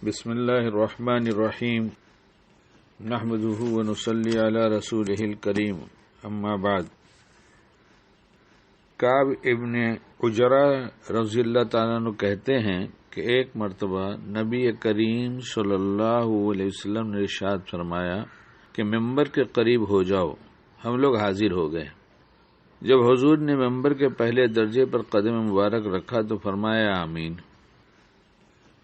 بسم اللہ الرحمن الرحیم نحمدہ ونصلی علی رسولہ الکریم اما بعد۔ کعب ابن عجرہ رضی اللہ تعالیٰ عنہ کہتے ہیں کہ ایک مرتبہ نبی کریم صلی اللہ علیہ وسلم نے ارشاد فرمایا کہ ممبر کے قریب ہو جاؤ۔ ہم لوگ حاضر ہو گئے۔ جب حضور نے ممبر کے پہلے درجے پر قدم مبارک رکھا تو فرمایا آمین۔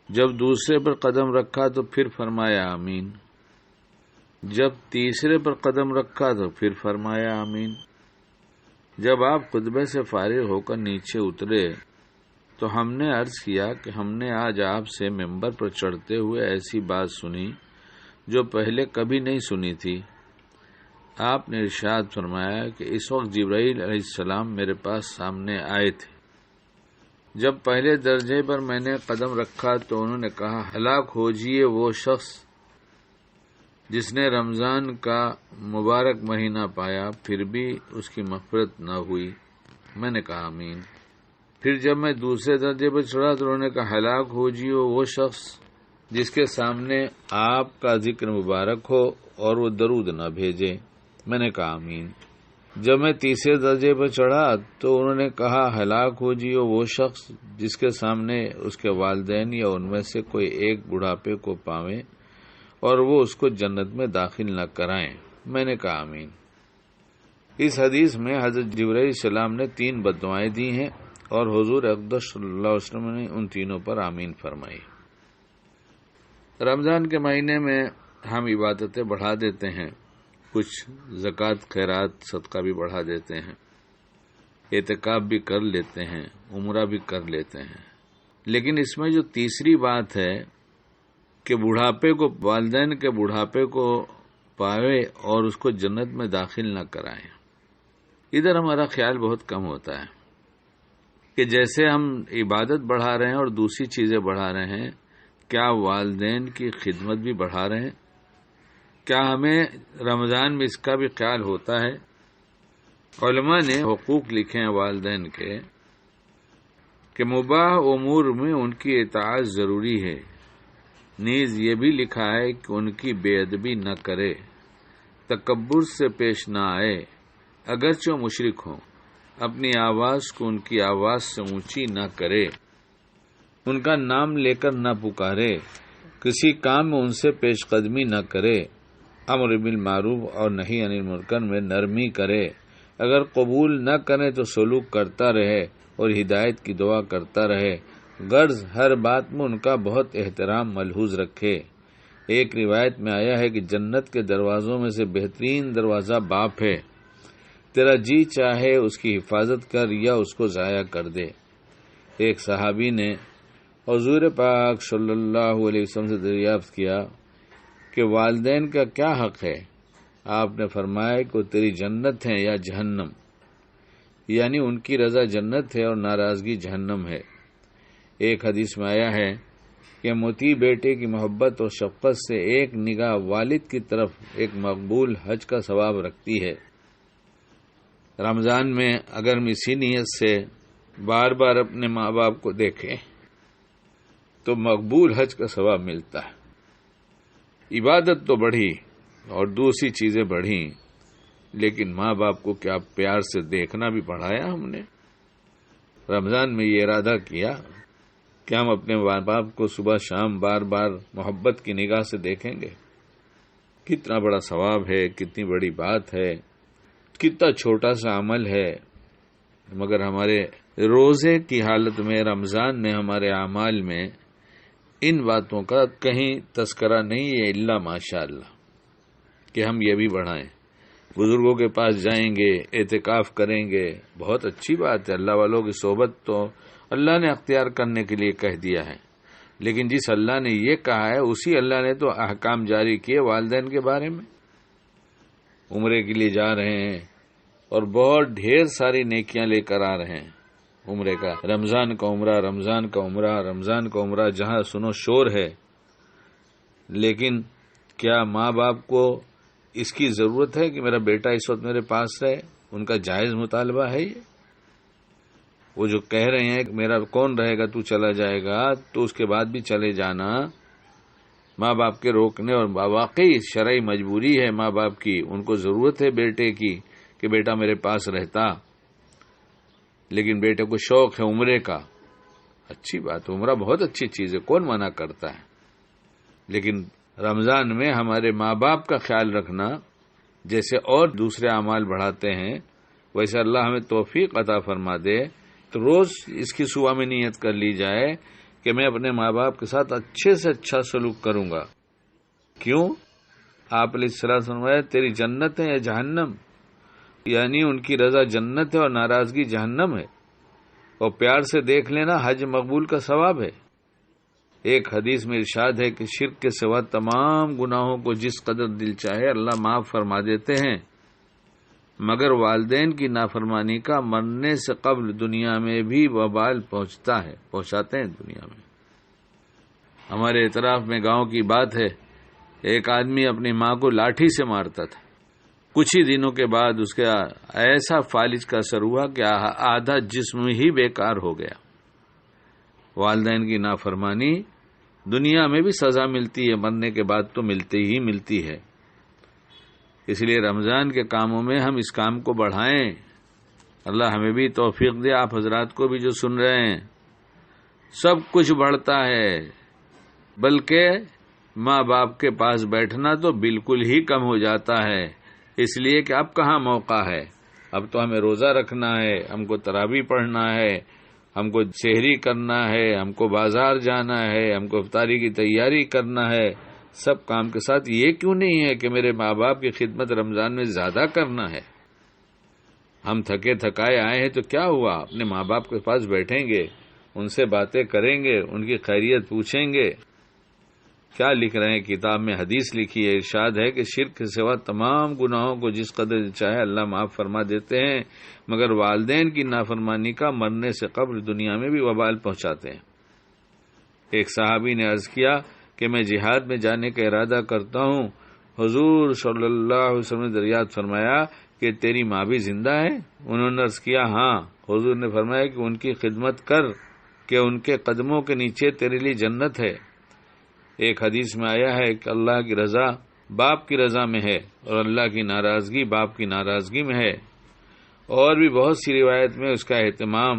جب دوسرے پر قدم رکھا تو پھر فرمایا آمین۔ جب تیسرے پر قدم رکھا تو پھر فرمایا آمین۔ جب آپ خطبے سے فارغ ہو کر نیچے اترے تو ہم نے عرض کیا کہ ہم نے آج آپ سے ممبر پر چڑھتے ہوئے ایسی بات سنی جو پہلے کبھی نہیں سنی تھی۔ آپ نے ارشاد فرمایا کہ اس وقت جبرائیل علیہ السلام میرے پاس سامنے آئے تھے۔ جب پہلے درجے پر میں نے قدم رکھا تو انہوں نے کہا ہلاک ہوجئے وہ شخص جس نے رمضان کا مبارک مہینہ پایا پھر بھی اس کی مغفرت نہ ہوئی۔ میں نے کہا آمین۔ پھر جب میں دوسرے درجے پر چڑھا تو انہوں نے کہا ہلاک ہوجئے وہ شخص جس کے سامنے آپ کا ذکر مبارک ہو اور وہ درود نہ بھیجے۔ میں نے کہا آمین۔ جب میں تیسرے درجے پر چڑھا تو انہوں نے کہا ہلاک ہوجئے وہ شخص جس کے سامنے اس کے والدین یا ان میں سے کوئی ایک بڑھاپے کو پاویں اور وہ اس کو جنت میں داخل نہ کرائیں۔ میں نے کہا آمین۔ اس حدیث میں حضرت جبرائیل علیہ السلام نے 3 بددعائیں دی ہیں اور حضور اقدس صلی اللہ علیہ وسلم نے ان تینوں پر آمین فرمائی۔ رمضان کے مہینے میں ہم عبادتیں بڑھا دیتے ہیں، کچھ زکوٰۃ خیرات صدقہ بھی بڑھا دیتے ہیں، اعتکاف بھی کر لیتے ہیں، عمرہ بھی کر لیتے ہیں، لیکن اس میں جو تیسری بات ہے کہ بڑھاپے کو والدین کے بڑھاپے کو پاوے اور اس کو جنت میں داخل نہ کرائیں، ادھر ہمارا خیال بہت کم ہوتا ہے کہ جیسے ہم عبادت بڑھا رہے ہیں اور دوسری چیزیں بڑھا رہے ہیں، کیا والدین کی خدمت بھی بڑھا رہے ہیں؟ کیا ہمیں رمضان میں اس کا بھی خیال ہوتا ہے؟ علماء نے حقوق لکھے ہیں والدین کے کہ مباح امور میں ان کی اطاعت ضروری ہے، نیز یہ بھی لکھا ہے کہ ان کی بے ادبی نہ کرے، تکبر سے پیش نہ آئے، اگرچہ وہ مشرک ہوں، اپنی آواز کو ان کی آواز سے اونچی نہ کرے، ان کا نام لے کر نہ پکارے، کسی کام میں ان سے پیش قدمی نہ کرے، امر بالمعروف اور نہی عن المنکر میں نرمی کرے، اگر قبول نہ کرے تو سلوک کرتا رہے اور ہدایت کی دعا کرتا رہے، غرض ہر بات میں ان کا بہت احترام ملحوظ رکھے۔ ایک روایت میں آیا ہے کہ جنت کے دروازوں میں سے بہترین دروازہ باپ ہے، تیرا جی چاہے اس کی حفاظت کر یا اس کو ضائع کر دے۔ ایک صحابی نے حضور پاک صلی اللہ علیہ وسلم سے دریافت کیا کہ والدین کا کیا حق ہے؟ آپ نے فرمایا کہ وہ تیری جنت ہے یا جہنم، یعنی ان کی رضا جنت ہے اور ناراضگی جہنم ہے۔ ایک حدیث میں آیا ہے کہ مطیع بیٹے کی محبت اور شفقت سے ایک نگاہ والد کی طرف ایک مقبول حج کا ثواب رکھتی ہے۔ رمضان میں اگر ہم اسی نیت سے بار بار اپنے ماں باپ کو دیکھیں تو مقبول حج کا ثواب ملتا ہے۔ عبادت تو بڑھی اور دوسری چیزیں بڑھی، لیکن ماں باپ کو کیا پیار سے دیکھنا بھی پڑھایا ہم نے۔ رمضان میں یہ ارادہ کیا کہ ہم اپنے ماں باپ کو صبح شام بار بار محبت کی نگاہ سے دیکھیں گے۔ کتنا بڑا ثواب ہے، کتنی بڑی بات ہے، کتنا چھوٹا سا عمل ہے، مگر ہمارے روزے کی حالت میں رمضان میں ہمارے اعمال میں ان باتوں کا کہیں تذکرہ نہیں ہے الا ماشاءاللہ کہ ہم یہ بھی بڑھائیں۔ بزرگوں کے پاس جائیں گے، اعتکاف کریں گے، بہت اچھی بات ہے، اللہ والوں کی صحبت تو اللہ نے اختیار کرنے کے لیے کہہ دیا ہے، لیکن جس اللہ نے یہ کہا ہے اسی اللہ نے تو احکام جاری کیے والدین کے بارے میں۔ عمرے کے لیے جا رہے ہیں اور بہت ڈھیر ساری نیکیاں لے کر آ رہے ہیں عمرے کا، رمضان کا عمرہ، رمضان کا عمرہ، رمضان کا عمرہ، جہاں سنو شور ہے، لیکن کیا ماں باپ کو اس کی ضرورت ہے کہ میرا بیٹا اس وقت میرے پاس رہے؟ ان کا جائز مطالبہ ہے یہ؟ وہ جو کہہ رہے ہیں کہ میرا کون رہے گا، تو چلا جائے گا، تو اس کے بعد بھی چلے جانا، ماں باپ کے روکنے، اور واقعی شرعی مجبوری ہے ماں باپ کی، ان کو ضرورت ہے بیٹے کی کہ بیٹا میرے پاس رہتا، لیکن بیٹے کو شوق ہے عمرے کا، اچھی بات، عمرہ بہت اچھی چیز ہے، کون منع کرتا ہے، لیکن رمضان میں ہمارے ماں باپ کا خیال رکھنا، جیسے اور دوسرے اعمال بڑھاتے ہیں ویسے اللہ ہمیں توفیق عطا فرما دے تو روز اس کی صبح میں نیت کر لی جائے کہ میں اپنے ماں باپ کے ساتھ اچھے سے اچھا سلوک کروں گا۔ کیوں؟ آپ علیہ السلام فرمایا تیری جنت ہے یا جہنم، یعنی ان کی رضا جنت ہے اور ناراضگی جہنم ہے، اور پیار سے دیکھ لینا حج مقبول کا ثواب ہے۔ ایک حدیث میں ارشاد ہے کہ شرک کے سوا تمام گناہوں کو جس قدر دل چاہے اللہ معاف فرما دیتے ہیں، مگر والدین کی نافرمانی کا مرنے سے قبل دنیا میں بھی وبال پہنچاتے ہیں دنیا میں۔ ہمارے اطراف میں گاؤں کی بات ہے، ایک آدمی اپنی ماں کو لاٹھی سے مارتا تھا، کچھ ہی دنوں کے بعد اس کا ایسا فالج کا اثر ہوا کہ آدھا جسم ہی بیکار ہو گیا۔ والدین کی نافرمانی دنیا میں بھی سزا ملتی ہے، مرنے کے بعد تو ملتی ہے۔ اس لیے رمضان کے کاموں میں ہم اس کام کو بڑھائیں، اللہ ہمیں بھی توفیق دے، آپ حضرات کو بھی جو سن رہے ہیں۔ سب کچھ بڑھتا ہے، بلکہ ماں باپ کے پاس بیٹھنا تو بالکل ہی کم ہو جاتا ہے، اس لیے کہ اب کہاں موقع ہے، اب تو ہمیں روزہ رکھنا ہے، ہم کو تراویح پڑھنا ہے، ہم کو سحری کرنا ہے، ہم کو بازار جانا ہے، ہم کو افطاری کی تیاری کرنا ہے۔ سب کام کے ساتھ یہ کیوں نہیں ہے کہ میرے ماں باپ کی خدمت رمضان میں زیادہ کرنا ہے؟ ہم تھکے تھکائے آئے ہیں تو کیا ہوا، اپنے ماں باپ کے پاس بیٹھیں گے، ان سے باتیں کریں گے، ان کی خیریت پوچھیں گے۔ کیا لکھ رہے ہیں کتاب میں، حدیث لکھی ہے، ارشاد ہے کہ شرک کے سوا تمام گناہوں کو جس قدر چاہے اللہ معاف فرما دیتے ہیں، مگر والدین کی نافرمانی کا مرنے سے قبل دنیا میں بھی وبال پہنچاتے ہیں۔ ایک صحابی نے عرض کیا کہ میں جہاد میں جانے کا ارادہ کرتا ہوں، حضور صلی اللہ علیہ وسلم نے دریافت فرمایا کہ تیری ماں بھی زندہ ہے؟ انہوں نے عرض کیا ہاں۔ حضور نے فرمایا کہ ان کی خدمت کر کہ ان کے قدموں کے نیچے تیرے لیے جنت ہے۔ ایک حدیث میں آیا ہے کہ اللہ کی رضا باپ کی رضا میں ہے اور اللہ کی ناراضگی باپ کی ناراضگی میں ہے، اور بھی بہت سی روایت میں اس کا اہتمام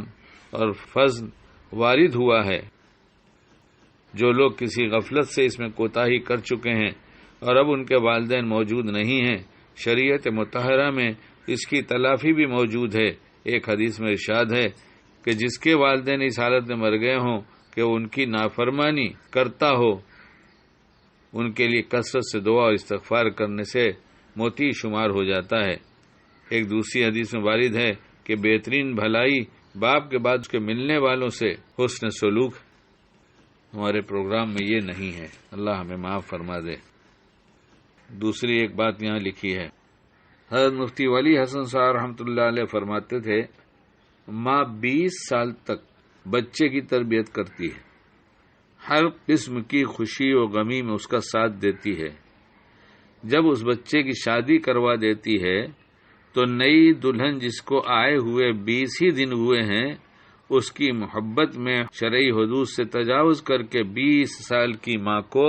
اور فضل وارد ہوا ہے۔ جو لوگ کسی غفلت سے اس میں کوتاہی کر چکے ہیں اور اب ان کے والدین موجود نہیں ہیں، شریعت مطہرہ میں اس کی تلافی بھی موجود ہے۔ ایک حدیث میں ارشاد ہے کہ جس کے والدین اس حالت میں مر گئے ہوں کہ ان کی نافرمانی کرتا ہو، ان کے لیے کثرت سے دعا اور استغفار کرنے سے موتی شمار ہو جاتا ہے۔ ایک دوسری حدیث میں وارد ہے کہ بہترین بھلائی باپ کے بعد اس کے ملنے والوں سے حسن سلوک۔ ہمارے پروگرام میں یہ نہیں ہے، اللہ ہمیں معاف فرما دے۔ دوسری ایک بات یہاں لکھی ہے، حضرت مفتی ولی حسن صاحب رحمۃ اللہ علیہ فرماتے تھے، ماں 20 سال تک بچے کی تربیت کرتی ہے، ہر قسم کی خوشی و غمی میں اس کا ساتھ دیتی ہے۔ جب اس بچے کی شادی کروا دیتی ہے تو نئی دلہن جس کو آئے ہوئے 20 ہی دن ہوئے ہیں، اس کی محبت میں شرعی حدود سے تجاوز کر کے 20 سال کی ماں کو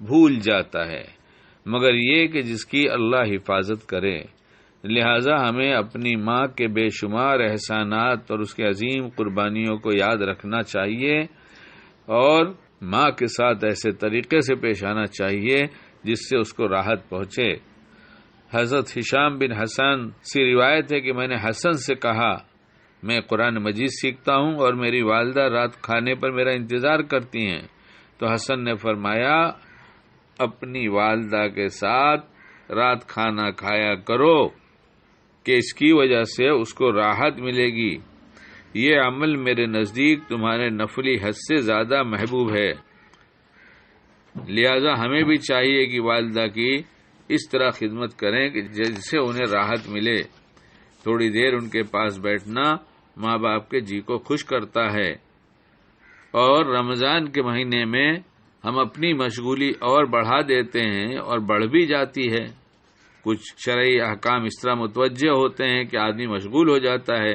بھول جاتا ہے، مگر یہ کہ جس کی اللہ حفاظت کرے۔ لہذا ہمیں اپنی ماں کے بے شمار احسانات اور اس کے عظیم قربانیوں کو یاد رکھنا چاہیے، اور ماں کے ساتھ ایسے طریقے سے پیش آنا چاہیے جس سے اس کو راحت پہنچے۔ حضرت ہشام بن حسن سے روایت ہے کہ میں نے حسن سے کہا، میں قرآن مجید سیکھتا ہوں اور میری والدہ رات کھانے پر میرا انتظار کرتی ہیں، تو حسن نے فرمایا اپنی والدہ کے ساتھ رات کھانا کھایا کرو کہ اس کی وجہ سے اس کو راحت ملے گی، یہ عمل میرے نزدیک تمہارے نفلی حج سے زیادہ محبوب ہے۔ لہذا ہمیں بھی چاہیے کہ والدہ کی اس طرح خدمت کریں کہ جس سے انہیں راحت ملے۔ تھوڑی دیر ان کے پاس بیٹھنا ماں باپ کے جی کو خوش کرتا ہے، اور رمضان کے مہینے میں ہم اپنی مشغولی اور بڑھا دیتے ہیں اور بڑھ بھی جاتی ہے۔ کچھ شرعی احکام اس طرح متوجہ ہوتے ہیں کہ آدمی مشغول ہو جاتا ہے،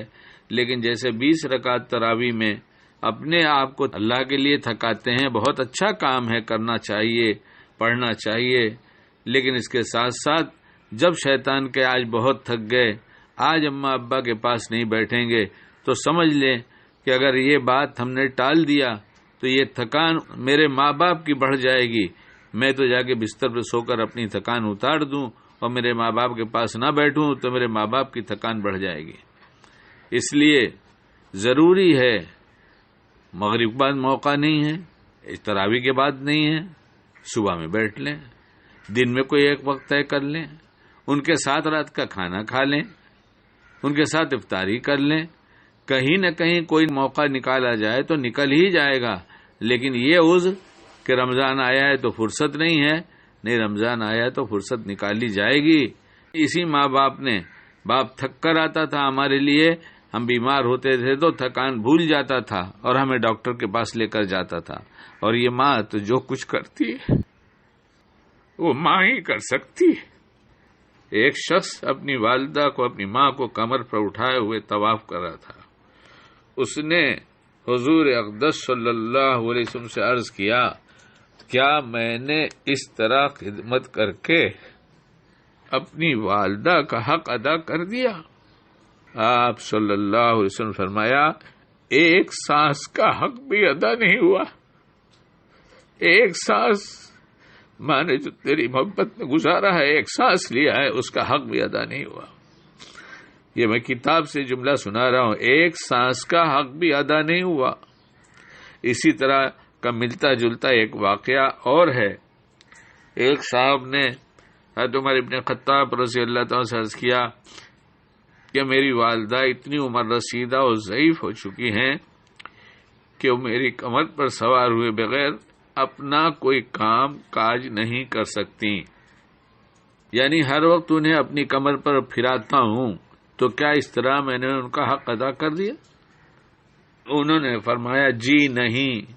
لیکن جیسے 20 رکعت تراویح میں اپنے آپ کو اللہ کے لیے تھکاتے ہیں، بہت اچھا کام ہے، کرنا چاہیے، پڑھنا چاہیے، لیکن اس کے ساتھ ساتھ جب شیطان کے آج بہت تھک گئے، آج اماں ابا کے پاس نہیں بیٹھیں گے، تو سمجھ لیں کہ اگر یہ بات ہم نے ٹال دیا تو یہ تھکان میرے ماں باپ کی بڑھ جائے گی، میں تو جا کے بستر پہ سو کر اپنی تھکان اتار دوں اور میرے ماں باپ کے پاس نہ بیٹھوں تو میرے ماں باپ کی تھکان بڑھ جائے گی۔ اس لیے ضروری ہے، مغرب کے بعد موقع نہیں ہے، تراویح کے بعد نہیں ہے، صبح میں بیٹھ لیں، دن میں کوئی ایک وقت طے کر لیں، ان کے ساتھ رات کا کھانا کھا لیں، ان کے ساتھ افطاری کر لیں، کہیں نہ کہیں کوئی موقع نکالا جائے تو نکل ہی جائے گا۔ لیکن یہ عذر کہ رمضان آیا ہے تو فرصت نہیں ہے، نہیں، رمضان آیا ہے تو فرصت نکالی جائے گی۔ اسی ماں باپ نے، باپ تھک کر آتا تھا ہمارے لیے، ہم بیمار ہوتے تھے تو تھکان بھول جاتا تھا اور ہمیں ڈاکٹر کے پاس لے کر جاتا تھا، اور یہ ماں تو جو کچھ کرتی ہے وہ ماں ہی کر سکتی ہے۔ ایک شخص اپنی والدہ کو، اپنی ماں کو کمر پر اٹھائے ہوئے طواف کر رہا تھا، اس نے حضور اقدس صلی اللہ علیہ وسلم سے عرض کیا، کیا میں نے اس طرح خدمت کر کے اپنی والدہ کا حق ادا کر دیا؟ آپ صلی اللہ علیہ وسلم فرمایا، ایک سانس کا حق بھی ادا نہیں ہوا، ایک سانس ماں نے جو تیری محبت میں گزارا ہے، ایک سانس لیا ہے، اس کا حق بھی ادا نہیں ہوا۔ یہ میں کتاب سے جملہ سنا رہا ہوں، ایک سانس کا حق بھی ادا نہیں ہوا۔ اسی طرح کا ملتا جلتا ایک واقعہ اور ہے۔ ایک صاحب نے حضرت عمر ابن خطاب رضی اللہ تعالیٰ سے عرض کیا کہ میری والدہ اتنی عمر رسیدہ اور ضعیف ہو چکی ہیں کہ وہ میری کمر پر سوار ہوئے بغیر اپنا کوئی کام کاج نہیں کر سکتی، یعنی ہر وقت انہیں اپنی کمر پر پھراتا ہوں، تو کیا اس طرح میں نے ان کا حق ادا کر دیا؟ انہوں نے فرمایا، جی نہیں،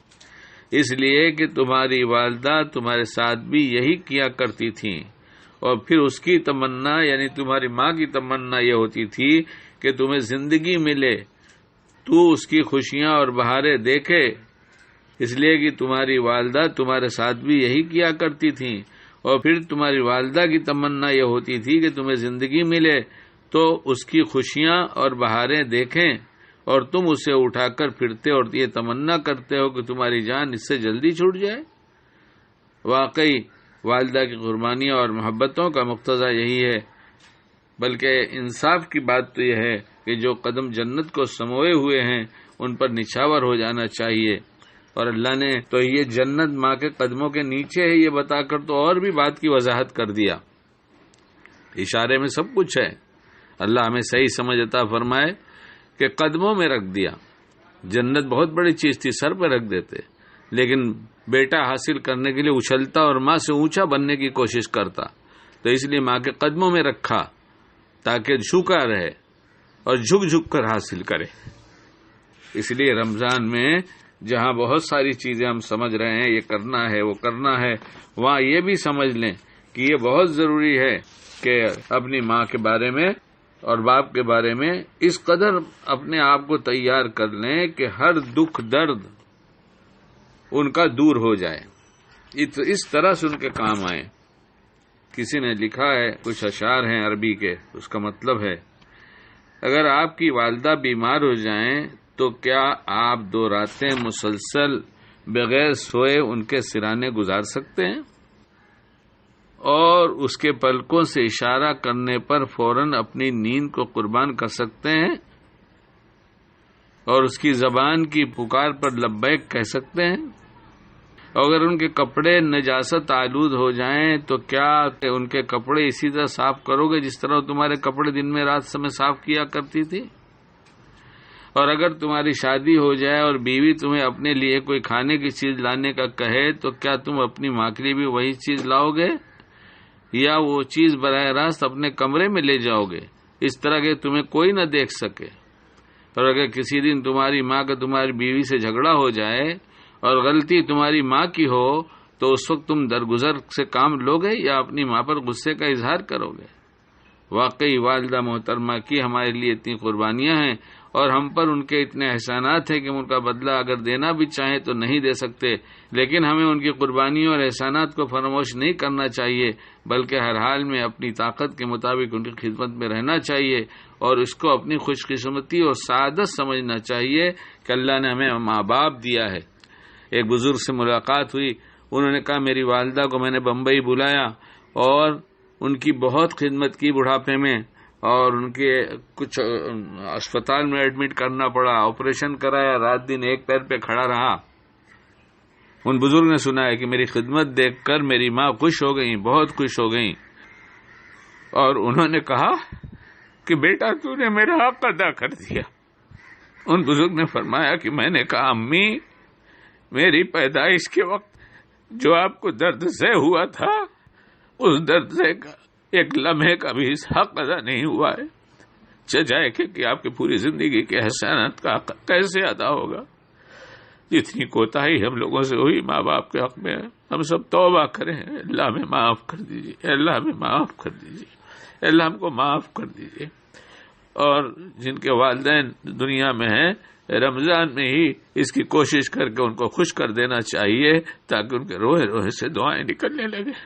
اس لیے کہ تمہاری والدہ تمہارے ساتھ بھی یہی کیا کرتی تھیں، اور پھر اس کی تمنا، یعنی تمہاری ماں کی تمنا یہ ہوتی تھی کہ تمہیں زندگی ملے، تو اس کی خوشیاں اور بہاریں دیکھے، اس لیے کہ تمہاری والدہ تمہارے ساتھ بھی یہی کیا کرتی تھیں، اور پھر تمہاری والدہ کی تمنا یہ ہوتی تھی کہ تمہیں زندگی ملے تو اس کی خوشیاں اور بہاریں دیکھیں، اور تم اسے اٹھا کر پھرتے اور یہ تمنا کرتے ہو کہ تمہاری جان اس سے جلدی چھوٹ جائے۔ واقعی والدہ کی قربانیاں اور محبتوں کا مقتضا یہی ہے، بلکہ انصاف کی بات تو یہ ہے کہ جو قدم جنت کو سموئے ہوئے ہیں ان پر نچھاور ہو جانا چاہیے، اور اللہ نے تو یہ جنت ماں کے قدموں کے نیچے ہے یہ بتا کر تو اور بھی بات کی وضاحت کر دیا۔ اشارے میں سب کچھ ہے، اللہ ہمیں صحیح سمجھ عطا فرمائے کہ قدموں میں رکھ دیا۔ جنت بہت بڑی چیز تھی، سر پہ رکھ دیتے، لیکن بیٹا حاصل کرنے کے لیے اچھلتا اور ماں سے اونچا بننے کی کوشش کرتا، تو اس لیے ماں کے قدموں میں رکھا تاکہ جھکا رہے اور جھک جھک کر حاصل کرے۔ اس لیے رمضان میں جہاں بہت ساری چیزیں ہم سمجھ رہے ہیں یہ کرنا ہے وہ کرنا ہے، وہاں یہ بھی سمجھ لیں کہ یہ بہت ضروری ہے کہ اپنی ماں کے بارے میں اور باپ کے بارے میں اس قدر اپنے آپ کو تیار کر لیں کہ ہر دکھ درد ان کا دور ہو جائے، اس طرح سے ان کے کام آئیں۔ کسی نے لکھا ہے، کچھ اشعار ہیں عربی کے، اس کا مطلب ہے، اگر آپ کی والدہ بیمار ہو جائیں تو کیا آپ 2 راتیں مسلسل بغیر سوئے ان کے سرانے گزار سکتے ہیں؟ اور اس کے پلکوں سے اشارہ کرنے پر فوراً اپنی نیند کو قربان کر سکتے ہیں؟ اور اس کی زبان کی پکار پر لبیک کہہ سکتے ہیں؟ اگر ان کے کپڑے نجاست آلود ہو جائیں تو کیا ان کے کپڑے اسی طرح صاف کرو گے جس طرح تمہارے کپڑے دن میں رات سمے صاف کیا کرتی تھی؟ اور اگر تمہاری شادی ہو جائے اور بیوی تمہیں اپنے لیے کوئی کھانے کی چیز لانے کا کہے تو کیا تم اپنی ماں کے لیے بھی وہی چیز لاؤ گے، یا وہ چیز براہ راست اپنے کمرے میں لے جاؤ گے اس طرح کہ تمہیں کوئی نہ دیکھ سکے؟ اور اگر کسی دن تمہاری ماں کا تمہاری بیوی سے جھگڑا ہو جائے اور غلطی تمہاری ماں کی ہو تو اس وقت تم درگزر سے کام لو گے یا اپنی ماں پر غصے کا اظہار کرو گے؟ واقعی والدہ محترمہ کی ہمارے لیے اتنی قربانیاں ہیں اور ہم پر ان کے اتنے احسانات ہیں کہ ان کا بدلہ اگر دینا بھی چاہیں تو نہیں دے سکتے، لیکن ہمیں ان کی قربانیوں اور احسانات کو فراموش نہیں کرنا چاہیے، بلکہ ہر حال میں اپنی طاقت کے مطابق ان کی خدمت میں رہنا چاہیے اور اس کو اپنی خوش قسمتی اور سعادت سمجھنا چاہیے کہ اللہ نے ہمیں ماں باپ دیا ہے۔ ایک بزرگ سے ملاقات ہوئی، انہوں نے کہا میری والدہ کو میں نے بمبئی بلایا اور ان کی بہت خدمت کی بڑھاپے میں، اور ان کے کچھ اسپتال میں ایڈمٹ کرنا پڑا، آپریشن کرایا، رات دن ایک پیر پہ کھڑا رہا۔ ان بزرگ نے سنا ہے کہ میری خدمت دیکھ کر میری ماں خوش ہو گئیں، بہت خوش ہو گئیں، اور انہوں نے کہا کہ بیٹا تو نے میرا حق ادا کر دیا۔ ان بزرگ نے فرمایا کہ میں نے کہا امی میری پیدائش کے وقت جو آپ کو درد سے ہوا تھا اس درد سے ایک لمحے کا بھی حق ادا نہیں ہوا ہے، جائے کہ آپ کی پوری زندگی کے احسانات کا حق کیسے ادا ہوگا۔ جتنی کوتاہی ہم لوگوں سے ہوئی ماں باپ کے حق میں ہم سب توبہ کریں، اللہ ہمیں معاف کر دیجیے، اللہ ہمیں معاف کر دیجیے، اللہ ہم کو معاف کر دیجیے۔ اور جن کے والدین دنیا میں ہیں رمضان میں ہی اس کی کوشش کر کے ان کو خوش کر دینا چاہیے تاکہ ان کے روئے روئے سے دعائیں نکلنے لگے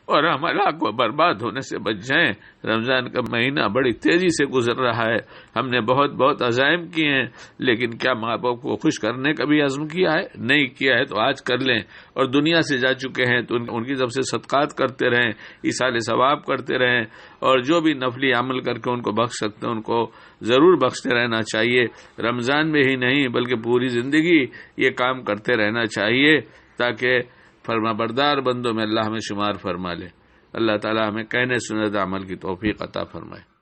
اور ہم ہلاک و برباد ہونے سے بچ جائیں۔ رمضان کا مہینہ بڑی تیزی سے گزر رہا ہے، ہم نے بہت عزائم کیے ہیں، لیکن کیا ماں باپ کو خوش کرنے کا بھی عزم کیا ہے؟ نہیں کیا ہے تو آج کر لیں، اور دنیا سے جا چکے ہیں تو ان کی طرف سے صدقات کرتے رہیں، ایصال ثواب کرتے رہیں، اور جو بھی نفلی عمل کر کے ان کو بخش سکتے ہیں ان کو ضرور بخشتے رہنا چاہیے۔ رمضان میں ہی نہیں بلکہ پوری زندگی یہ کام کرتے رہنا چاہیے تاکہ فرما بردار بندوں میں اللہ ہمیں شمار فرما لے۔ اللہ تعالی ہمیں کہنے سنت عمل کی توفیق عطا فرمائے۔